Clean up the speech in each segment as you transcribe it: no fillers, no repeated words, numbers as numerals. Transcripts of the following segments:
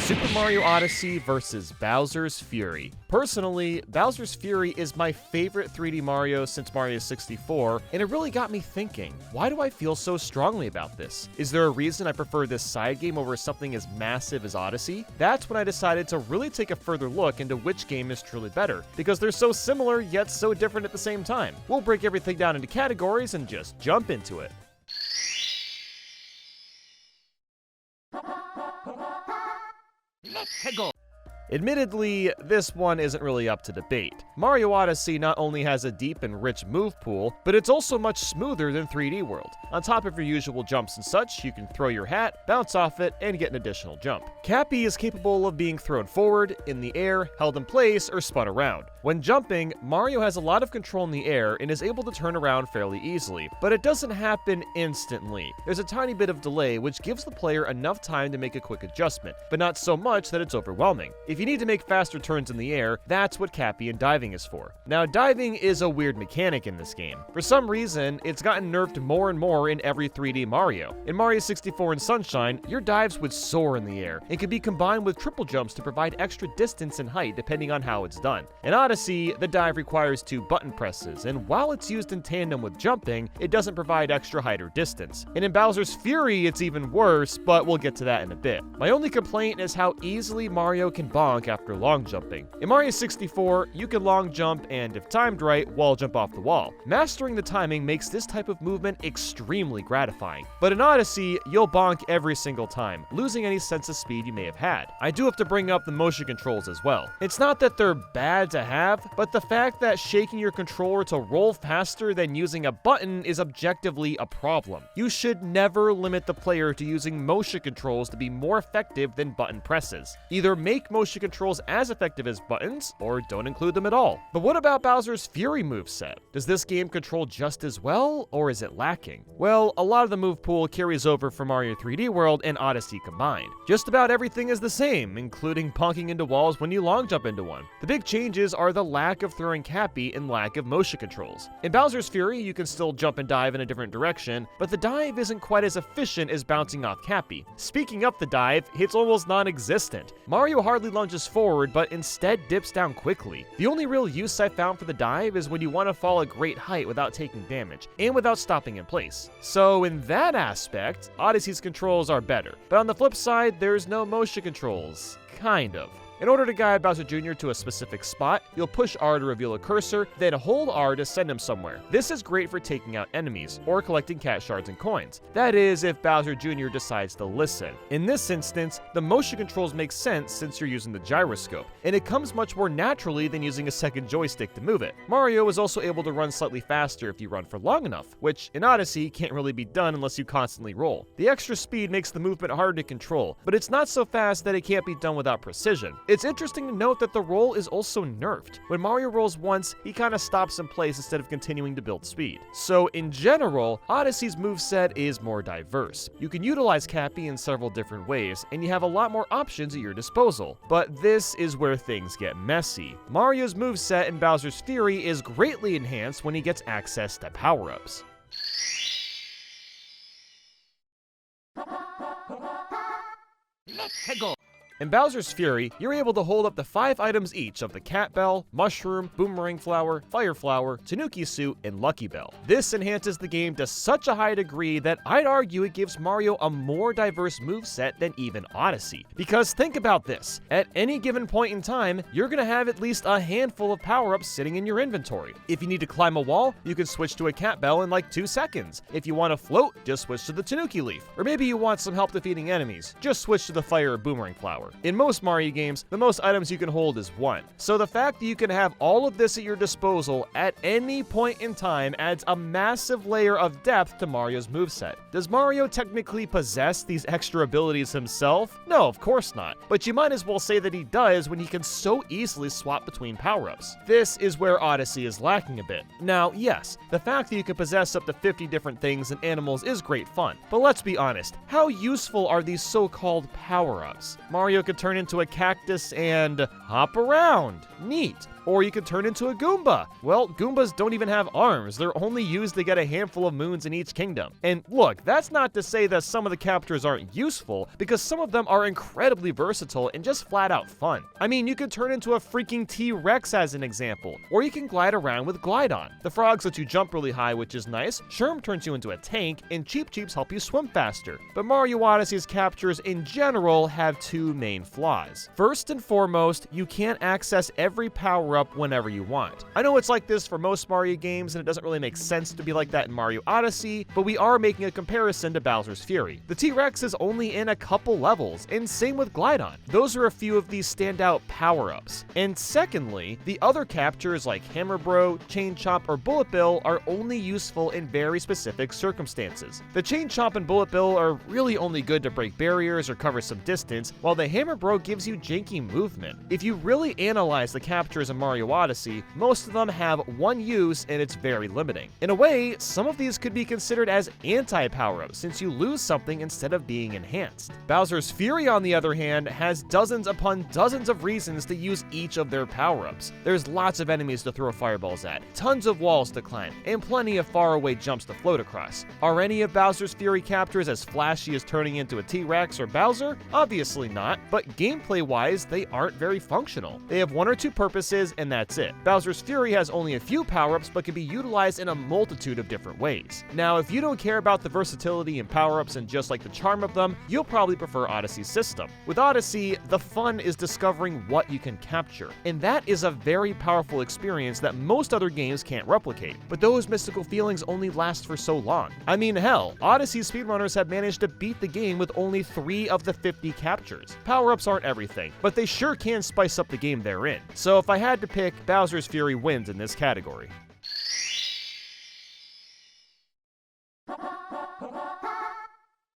Super Mario Odyssey vs. Bowser's Fury. Personally, Bowser's Fury is my favorite 3D Mario since Mario 64, and it really got me thinking, why do I feel so strongly about this? Is there a reason I prefer this side game over something as massive as Odyssey? That's when I decided to really take a further look into which game is truly better, because they're so similar yet so different at the same time. We'll break everything down into categories and just jump into it. Let's go! Admittedly, this one isn't really up to debate. Mario Odyssey not only has a deep and rich move pool, but it's also much smoother than 3D World. On top of your usual jumps and such, you can throw your hat, bounce off it, and get an additional jump. Cappy is capable of being thrown forward, in the air, held in place, or spun around. When jumping, Mario has a lot of control in the air and is able to turn around fairly easily, but it doesn't happen instantly. There's a tiny bit of delay, which gives the player enough time to make a quick adjustment, but not so much that it's overwhelming. If you need to make faster turns in the air, that's what Cappy and diving is for. Now, diving is a weird mechanic in this game. For some reason, it's gotten nerfed more and more in every 3D Mario. In Mario 64 and Sunshine, your dives would soar in the air and could be combined with triple jumps to provide extra distance and height depending on how it's done. In Odyssey, the dive requires 2 button presses, and while it's used in tandem with jumping, it doesn't provide extra height or distance. And in Bowser's Fury, it's even worse, but we'll get to that in a bit. My only complaint is how easily Mario can bonk after long jumping. In Mario 64, you can long jump and, if timed right, wall jump off the wall. Mastering the timing makes this type of movement extremely gratifying. But in Odyssey, you'll bonk every single time, losing any sense of speed you may have had. I do have to bring up the motion controls as well. It's not that they're bad to have, but the fact that shaking your controller to roll faster than using a button is objectively a problem. You should never limit the player to using motion controls to be more effective than button presses. Either make motion controls as effective as buttons, or don't include them at all. But what about Bowser's Fury moveset? Does this game control just as well, or is it lacking? Well, a lot of the move pool carries over from Mario 3D World and Odyssey combined. Just about everything is the same, including bonking into walls when you long jump into one. The big changes are the lack of throwing Cappy and lack of motion controls. In Bowser's Fury, you can still jump and dive in a different direction, but the dive isn't quite as efficient as bouncing off Cappy. Speaking of the dive, it's almost non-existent. Mario hardly lunges forward, but instead dips down quickly. The only real use I found for the dive is when you want to fall a great height without taking damage, and without stopping in place. So in that aspect, Odyssey's controls are better. But on the flip side, there's no motion controls. Kind of. In order to guide Bowser Jr. to a specific spot, you'll push R to reveal a cursor, then hold R to send him somewhere. This is great for taking out enemies, or collecting cat shards and coins. That is, if Bowser Jr. decides to listen. In this instance, the motion controls make sense since you're using the gyroscope, and it comes much more naturally than using a second joystick to move it. Mario is also able to run slightly faster if you run for long enough, which in Odyssey can't really be done unless you constantly roll. The extra speed makes the movement harder to control, but it's not so fast that it can't be done without precision. It's interesting to note that the roll is also nerfed. When Mario rolls once, he kinda stops in place instead of continuing to build speed. So in general, Odyssey's moveset is more diverse. You can utilize Cappy in several different ways, and you have a lot more options at your disposal. But this is where things get messy. Mario's moveset in Bowser's Fury is greatly enhanced when he gets access to power-ups. Let's go! In Bowser's Fury, you're able to hold up to 5 items each of the Cat Bell, Mushroom, Boomerang Flower, Fire Flower, Tanuki Suit, and Lucky Bell. This enhances the game to such a high degree that I'd argue it gives Mario a more diverse moveset than even Odyssey. Because think about this, at any given point in time, you're gonna have at least a handful of power-ups sitting in your inventory. If you need to climb a wall, you can switch to a Cat Bell in like 2 seconds. If you want to float, just switch to the Tanuki Leaf. Or maybe you want some help defeating enemies, just switch to the Fire or Boomerang Flower. In most Mario games, the most items you can hold is 1. So the fact that you can have all of this at your disposal at any point in time adds a massive layer of depth to Mario's moveset. Does Mario technically possess these extra abilities himself? No, of course not. But you might as well say that he does when he can so easily swap between power-ups. This is where Odyssey is lacking a bit. Now, yes, the fact that you can possess up to 50 different things and animals is great fun. But let's be honest, how useful are these so-called power-ups? Mario could turn into a cactus and hop around. Neat. Or you could turn into a Goomba. Well, Goombas don't even have arms. They're only used to get a handful of moons in each kingdom. And look, that's not to say that some of the captures aren't useful, because some of them are incredibly versatile and just flat out fun. I mean, you could turn into a freaking T-Rex as an example, or you can glide around with Glide-On. The frogs let you jump really high, which is nice. Sherm turns you into a tank, and Cheep Cheeps help you swim faster. But Mario Odyssey's captures in general have two main flaws. First and foremost, you can't access every power-up whenever you want. I know it's like this for most Mario games, and it doesn't really make sense to be like that in Mario Odyssey, but we are making a comparison to Bowser's Fury. The T-Rex is only in a couple levels, and same with Glide-On. Those are a few of these standout power-ups. And secondly, the other captures like Hammer Bro, Chain Chomp, or Bullet Bill are only useful in very specific circumstances. The Chain Chomp and Bullet Bill are really only good to break barriers or cover some distance, while the Hammer Bro gives you janky movement. If you really analyze the captures in Mario Odyssey, most of them have one use and it's very limiting. In a way, some of these could be considered as anti-power-ups since you lose something instead of being enhanced. Bowser's Fury, on the other hand, has dozens upon dozens of reasons to use each of their power-ups. There's lots of enemies to throw fireballs at, tons of walls to climb, and plenty of faraway jumps to float across. Are any of Bowser's Fury captures as flashy as turning into a T-Rex or Bowser? Obviously not, but gameplay-wise, they aren't very functional. They have one or two purposes, and that's it. Bowser's Fury has only a few power-ups, but can be utilized in a multitude of different ways. Now, if you don't care about the versatility and power-ups and just like the charm of them, you'll probably prefer Odyssey's system. With Odyssey, the fun is discovering what you can capture, and that is a very powerful experience that most other games can't replicate. But those mystical feelings only last for so long. I mean, hell, Odyssey speedrunners have managed to beat the game with only 3 of the 50 captures. Power-ups aren't everything, but they sure can spice up the game they're in. So if I had to pick, Bowser's Fury wins in this category.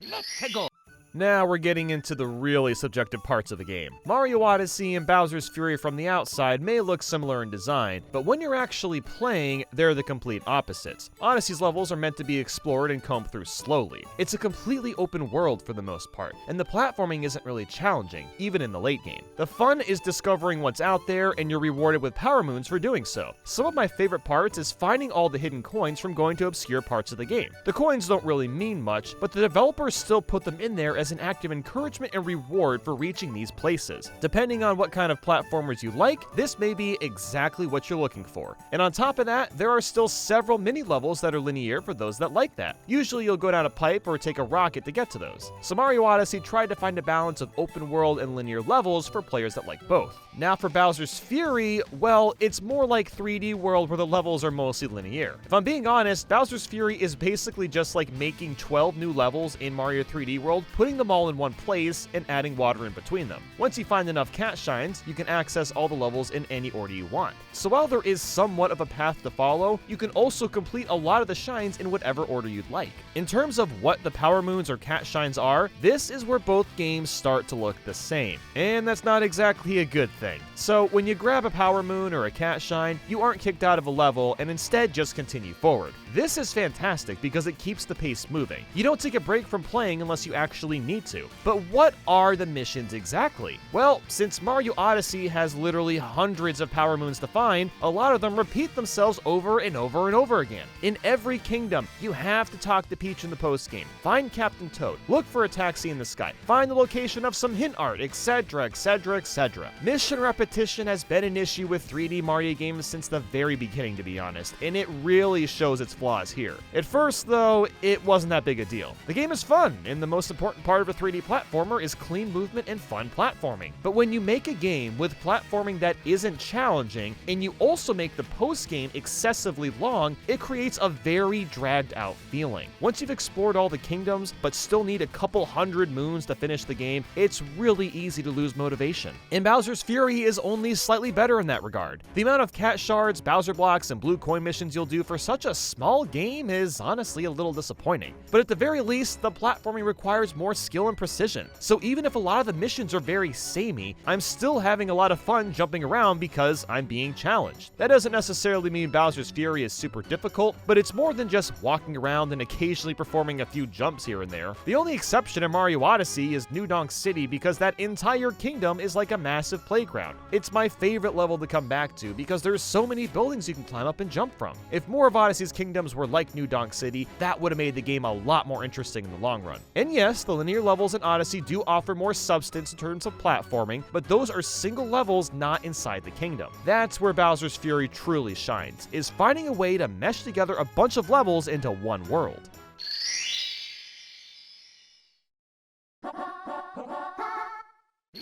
Let's go. Now we're getting into the really subjective parts of the game. Mario Odyssey and Bowser's Fury from the outside may look similar in design, but when you're actually playing, they're the complete opposites. Odyssey's levels are meant to be explored and combed through slowly. It's a completely open world for the most part, and the platforming isn't really challenging, even in the late game. The fun is discovering what's out there, and you're rewarded with power moons for doing so. Some of my favorite parts is finding all the hidden coins from going to obscure parts of the game. The coins don't really mean much, but the developers still put them in there as an act of encouragement and reward for reaching these places. Depending on what kind of platformers you like, this may be exactly what you're looking for. And on top of that, there are still several mini levels that are linear for those that like that. Usually you'll go down a pipe or take a rocket to get to those. So Mario Odyssey tried to find a balance of open world and linear levels for players that like both. Now for Bowser's Fury, well, it's more like 3D World where the levels are mostly linear. If I'm being honest, Bowser's Fury is basically just like making 12 new levels in Mario 3D World, putting them all in one place and adding water in between them. Once you find enough cat shines, you can access all the levels in any order you want. So while there is somewhat of a path to follow, you can also complete a lot of the shines in whatever order you'd like. In terms of what the power moons or cat shines are, this is where both games start to look the same. And that's not exactly a good thing. So when you grab a power moon or a cat shine, you aren't kicked out of a level and instead just continue forward. This is fantastic because it keeps the pace moving. You don't take a break from playing unless you actually need to. But what are the missions exactly? Well, since Mario Odyssey has literally hundreds of power moons to find, a lot of them repeat themselves over and over and over again. In every kingdom, you have to talk to Peach in the post-game, find Captain Toad, look for a taxi in the sky, find the location of some hint art, etc, etc, etc. Mission repetition has been an issue with 3D Mario games since the very beginning, to be honest, and it really shows its flaws here. At first, though, it wasn't that big a deal. The game is fun, and the most important part of a 3D platformer is clean movement and fun platforming. But when you make a game with platforming that isn't challenging, and you also make the post-game excessively long, it creates a very dragged out feeling. Once you've explored all the kingdoms, but still need a couple hundred moons to finish the game, it's really easy to lose motivation. And Bowser's Fury is only slightly better in that regard. The amount of cat shards, Bowser blocks, and blue coin missions you'll do for such a small game is honestly a little disappointing. But at the very least, the platforming requires more skill and precision. So even if a lot of the missions are very samey, I'm still having a lot of fun jumping around because I'm being challenged. That doesn't necessarily mean Bowser's Fury is super difficult, but it's more than just walking around and occasionally performing a few jumps here and there. The only exception in Mario Odyssey is New Donk City because that entire kingdom is like a massive playground. It's my favorite level to come back to because there's so many buildings you can climb up and jump from. If more of Odyssey's kingdoms were like New Donk City, that would have made the game a lot more interesting in the long run. And yes, the linear levels in Odyssey do offer more substance in terms of platforming, but those are single levels not inside the kingdom. That's where Bowser's Fury truly shines, is finding a way to mesh together a bunch of levels into one world.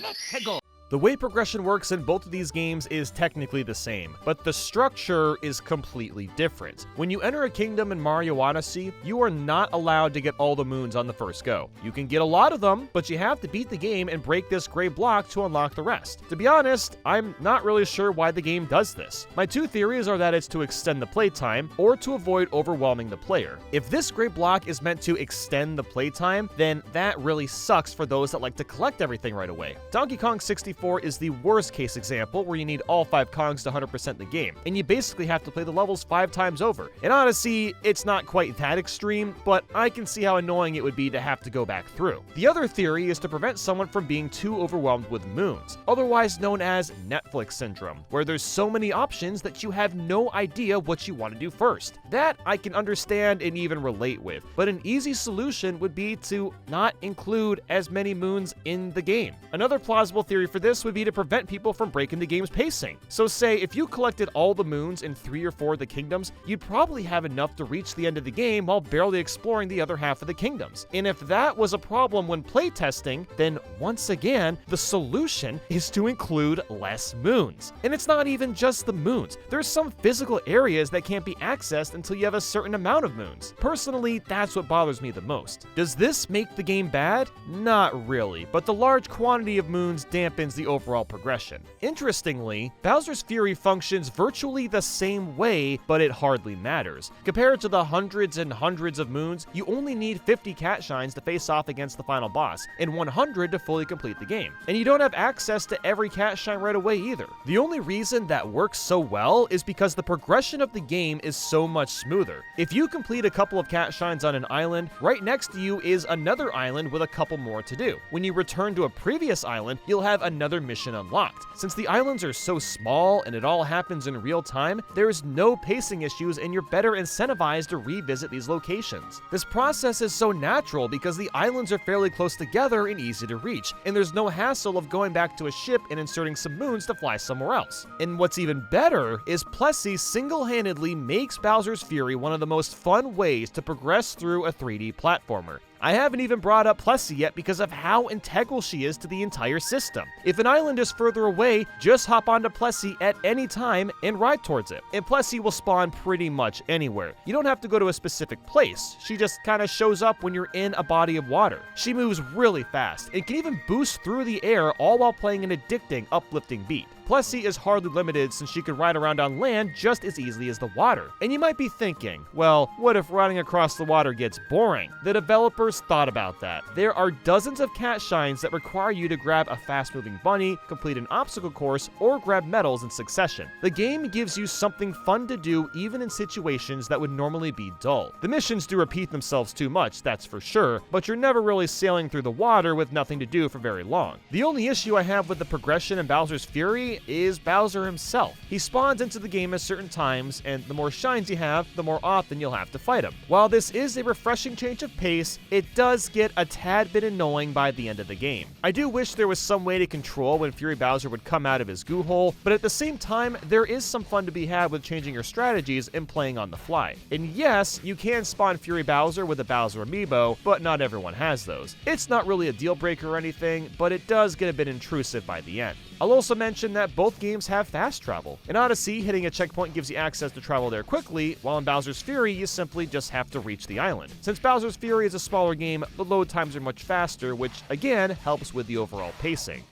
Let's go! The way progression works in both of these games is technically the same, but the structure is completely different. When you enter a kingdom in Mario Odyssey, you are not allowed to get all the moons on the first go. You can get a lot of them, but you have to beat the game and break this gray block to unlock the rest. To be honest, I'm not really sure why the game does this. My two theories are that it's to extend the playtime or to avoid overwhelming the player. If this gray block is meant to extend the playtime, then that really sucks for those that like to collect everything right away. Donkey Kong 64 is the worst case example where you need all 5 Kongs to 100% the game, and you basically have to play the levels 5 times over. In Odyssey, it's not quite that extreme, but I can see how annoying it would be to have to go back through. The other theory is to prevent someone from being too overwhelmed with moons, otherwise known as Netflix syndrome, where there's so many options that you have no idea what you want to do first. That I can understand and even relate with, but an easy solution would be to not include as many moons in the game. Another plausible theory for this would be to prevent people from breaking the game's pacing. So say if you collected all the moons in 3 or 4 of the kingdoms, you'd probably have enough to reach the end of the game while barely exploring the other half of the kingdoms. And if that was a problem when playtesting, then once again, the solution is to include less moons. And it's not even just the moons. There's some physical areas that can't be accessed until you have a certain amount of moons. Personally, that's what bothers me the most. Does this make the game bad? Not really, but the large quantity of moons dampens the overall progression. Interestingly, Bowser's Fury functions virtually the same way, but it hardly matters. Compared to the hundreds and hundreds of moons, you only need 50 cat shines to face off against the final boss, and 100 to fully complete the game. And you don't have access to every cat shine right away either. The only reason that works so well is because the progression of the game is so much smoother. If you complete a couple of cat shines on an island, right next to you is another island with a couple more to do. When you return to a previous island, you'll have another mission unlocked. Since the islands are so small and it all happens in real time, there is no pacing issues and you're better incentivized to revisit these locations. This process is so natural because the islands are fairly close together and easy to reach, and there's no hassle of going back to a ship and inserting some moons to fly somewhere else. And what's even better is Plessy single-handedly makes Bowser's Fury one of the most fun ways to progress through a 3D platformer. I haven't even brought up Plessy yet because of how integral she is to the entire system. If an island is further away, just hop onto Plessy at any time and ride towards it. And Plessy will spawn pretty much anywhere. You don't have to go to a specific place. She just kind of shows up when you're in a body of water. She moves really fast and can even boost through the air, all while playing an addicting, uplifting beat. Plessy is hardly limited since she can ride around on land just as easily as the water. And you might be thinking, well, what if riding across the water gets boring? The developers thought about that. There are dozens of cat shines that require you to grab a fast-moving bunny, complete an obstacle course, or grab medals in succession. The game gives you something fun to do even in situations that would normally be dull. The missions do repeat themselves too much, that's for sure, but you're never really sailing through the water with nothing to do for very long. The only issue I have with the progression in Bowser's Fury is Bowser himself. He spawns into the game at certain times, and the more shines you have, the more often you'll have to fight him. While this is a refreshing change of pace, it does get a tad bit annoying by the end of the game. I do wish there was some way to control when Fury Bowser would come out of his goo hole, but at the same time, there is some fun to be had with changing your strategies and playing on the fly. And yes, you can spawn Fury Bowser with a Bowser amiibo, but not everyone has those. It's not really a deal breaker or anything, but it does get a bit intrusive by the end. I'll also mention that both games have fast travel. In Odyssey, hitting a checkpoint gives you access to travel there quickly, while in Bowser's Fury, you simply just have to reach the island. Since Bowser's Fury is a smaller game, the load times are much faster, which again helps with the overall pacing.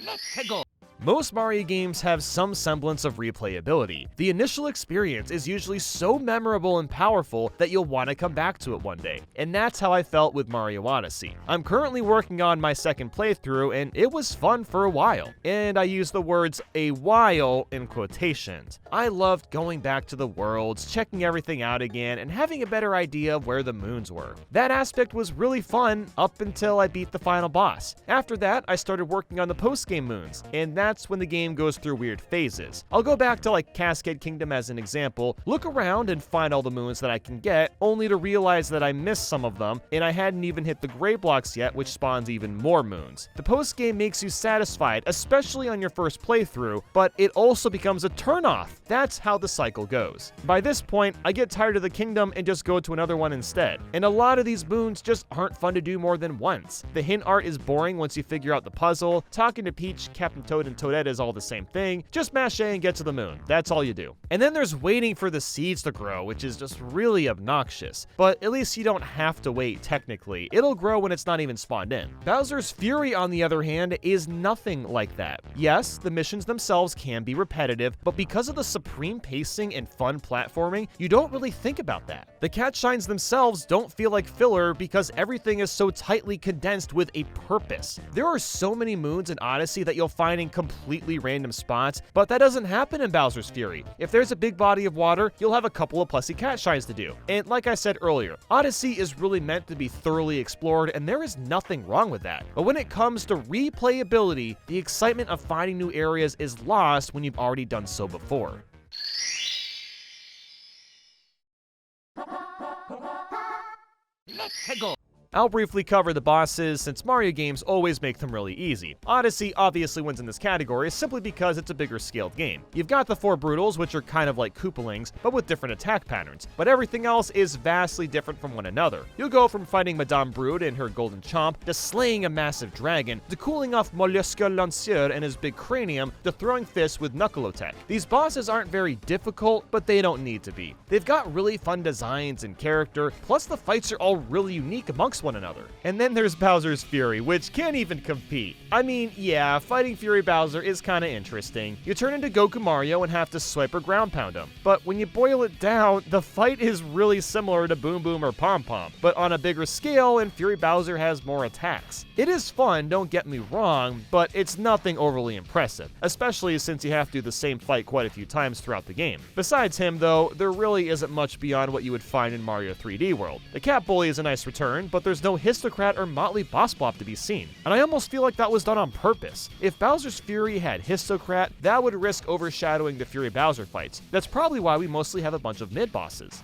Let's go! Most Mario games have some semblance of replayability. The initial experience is usually so memorable and powerful that you'll want to come back to it one day, and that's how I felt with Mario Odyssey. I'm currently working on my second playthrough, and it was fun for a while. And I use the words "a while" in quotations. I loved going back to the worlds, checking everything out again, and having a better idea of where the moons were. That aspect was really fun up until I beat the final boss. After that, I started working on the post-game moons, and that's when the game goes through weird phases. I'll go back to like Cascade Kingdom as an example, look around and find all the moons that I can get, only to realize that I missed some of them, and I hadn't even hit the gray blocks yet, which spawns even more moons. The post-game makes you satisfied, especially on your first playthrough, but it also becomes a turnoff. That's how the cycle goes. By this point, I get tired of the kingdom and just go to another one instead. And a lot of these moons just aren't fun to do more than once. The hint art is boring once you figure out the puzzle. Talking to Peach, Captain Toad, and Toadette is all the same thing. Just mash A and get to the moon. That's all you do. And then there's waiting for the seeds to grow, which is just really obnoxious. But at least you don't have to wait technically. It'll grow when it's not even spawned in. Bowser's Fury, on the other hand, is nothing like that. Yes, the missions themselves can be repetitive, but because of the supreme pacing and fun platforming, you don't really think about that. The cat shines themselves don't feel like filler because everything is so tightly condensed with a purpose. There are so many moons in Odyssey that you'll find in completely random spots, but that doesn't happen in Bowser's Fury. If there's a big body of water, you'll have a couple of Plessy cat shines to do. And like I said earlier, Odyssey is really meant to be thoroughly explored, and there is nothing wrong with that. But when it comes to replayability, the excitement of finding new areas is lost when you've already done so before. Let's go. I'll briefly cover the bosses, since Mario games always make them really easy. Odyssey obviously wins in this category simply because it's a bigger scaled game. You've got the 4 Brutals, which are kind of like Koopalings, but with different attack patterns, but everything else is vastly different from one another. You'll go from fighting Madame Brood and her golden chomp, to slaying a massive dragon, to cooling off Mollusca Lancier and his big cranium, to throwing fists with Knuckle-O-Tech. These bosses aren't very difficult, but they don't need to be. They've got really fun designs and character, plus the fights are all really unique amongst one another. And then there's Bowser's Fury, which can't even compete. I mean, yeah, fighting Fury Bowser is kinda interesting. You turn into Goku Mario and have to swipe or ground pound him. But when you boil it down, the fight is really similar to Boom Boom or Pom Pom, but on a bigger scale, and Fury Bowser has more attacks. It is fun, don't get me wrong, but it's nothing overly impressive, especially since you have to do the same fight quite a few times throughout the game. Besides him, though, there really isn't much beyond what you would find in Mario 3D World. The Cat Bully is a nice return, but there's no Histocrat or Motley Boss Bop to be seen, and I almost feel like that was done on purpose. If Bowser's Fury had Histocrat, that would risk overshadowing the Fury Bowser fights. That's probably why we mostly have a bunch of mid-bosses.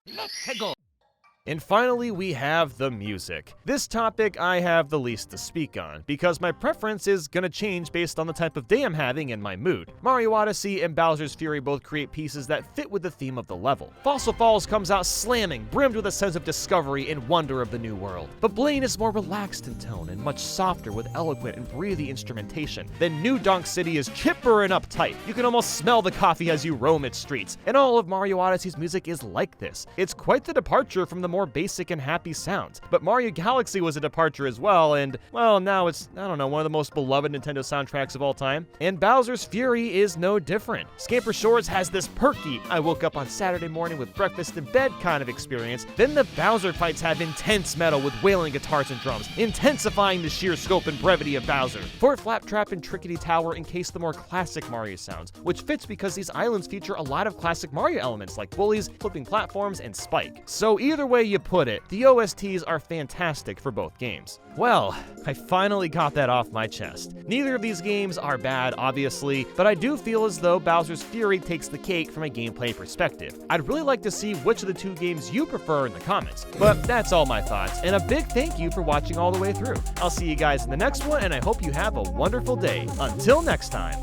Let's go. And finally, we have the music. This topic I have the least to speak on, because my preference is gonna change based on the type of day I'm having and my mood. Mario Odyssey and Bowser's Fury both create pieces that fit with the theme of the level. Fossil Falls comes out slamming, brimmed with a sense of discovery and wonder of the new world. But Blaine is more relaxed in tone and much softer with eloquent and breathy instrumentation. Then New Donk City is chipper and uptight. You can almost smell the coffee as you roam its streets. And all of Mario Odyssey's music is like this. It's quite the departure from the more basic and happy sounds. But Mario Galaxy was a departure as well, and, well, now it's, I don't know, one of the most beloved Nintendo soundtracks of all time. And Bowser's Fury is no different. Scamper Shores has this perky, I woke up on Saturday morning with breakfast in bed kind of experience. Then the Bowser fights have intense metal with wailing guitars and drums, intensifying the sheer scope and brevity of Bowser. Fort Flaptrap and Trickety Tower encase the more classic Mario sounds, which fits because these islands feature a lot of classic Mario elements like bullies, flipping platforms, and Spike. So either way you put it, the OSTs are fantastic for both games. Well, I finally got that off my chest. Neither of these games are bad, obviously, but I do feel as though Bowser's Fury takes the cake from a gameplay perspective. I'd really like to see which of the 2 games you prefer in the comments. But that's all my thoughts, and a big thank you for watching all the way through. I'll see you guys in the next one, and I hope you have a wonderful day. Until next time.